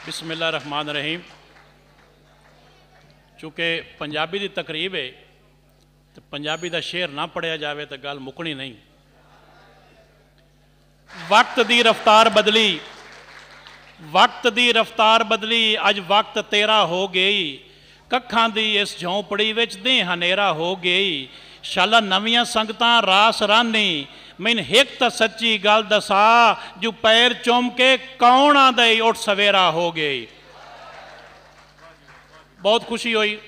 बिस्मिल्लाहिर्रहमानिर्रहीम। चूँकि पंजाबी की तकरीब है तो पंजाबी का शेर ना पढ़िया जाए तो गल मुकनी नहीं। वक्त दी रफ्तार बदली, वक्त दी रफ्तार बदली, अज वक्त तेरा हो गई। कखां दी इस झोंपड़ी विच दे हनेरा हो गई। शाला नवियां संगतां रास रानी, मैन हिक तां सच्ची गल दसा, जो पैर चुम के कौन आंदा उठ सवेरा हो गई। बहुत खुशी हुई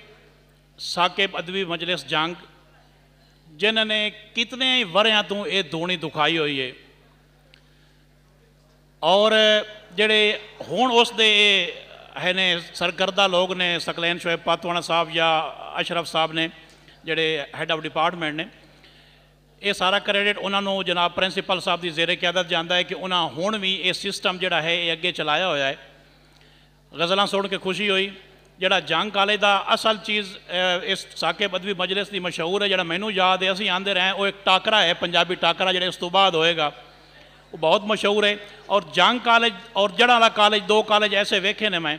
साकिब अदबी मजलिस जंग जिन्होंने कितने ही वरियां तो ये धूनी दुखाई हुई है और जेड़े हुण उस दे है ने सरकर्दा लोग ने सकलैन शोएब पातवाणा साहब या अशरफ साहब ने जेड़े हैड ऑफ डिपार्टमेंट ने, ये सारा क्रेडिट उन्होंने जनाब प्रिंसीपल साहब की जेरे क्यादत जाता है कि उन्होंने हुण भी ये सिस्टम जोड़ा है ये अगे चलाया हुआ है। गज़लां सुन के खुशी हुई। जोड़ा जंग कॉलेज का असल चीज़ इस साकिब अदबी मजलिस की मशहूर है, जोड़ा मैनू याद है असीं आंदे रहे, वो एक टाकरा है पंजाबी टाकरा जो इस तो बाद होएगा, वो बहुत मशहूर है। और जंग कॉलेज और जड़ा वाला कॉलेज, दो कॉलेज ऐसे वेखे ने मैं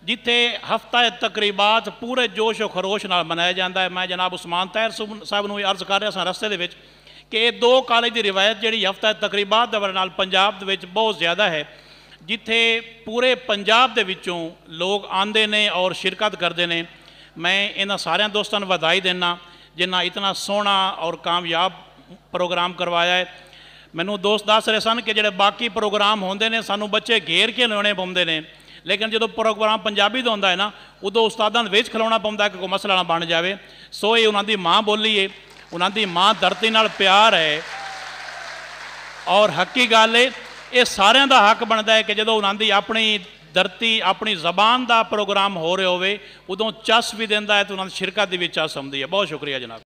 जिथे हफ्ता तकरीबात पूरे जोश और खरोश नाल मनाया जाता है। मैं जनाब उस्मान ताहिर साहब नूं अर्ज कर रहा रस्ते दे विच कि ये दो कॉलेज की रिवायत जी हफ्ता तकरीबात नाल पंजाब दे विच बहुत ज़्यादा है, जिथे पूरे पंजाब दे विचों लोग आंदे ने और शिरकत करते हैं। मैं इन्हां सारे दोस्तों को बधाई देना जिन्हें इतना सोहना और कामयाब प्रोग्राम करवाया है। मैनू दोस्त दस रहे सन कि जोड़े बाकी प्रोग्राम होंदे ने सानू बच्चे घेर के लाने पाउंदे ने, लेकिन जो प्रोग्राम पंजाबी का होंदा है ना उदों उस्तादां दे विच खलोना पाउंदा है कि कोई मसला ना बन जाए। सो ये उन्हां दी माँ बोली है, उन्हां दी माँ धरती नाल प्यार है और हकी गल है ये सारिਆਂ ਦਾ हक बनता है कि जो उन्होंने अपनी धरती अपनी जबान का प्रोग्राम हो रहे होवे उदों चस भी देंदा है तो उन्होंने शिरकत की भी चस आउंदी है। बहुत शुक्रिया जनाब।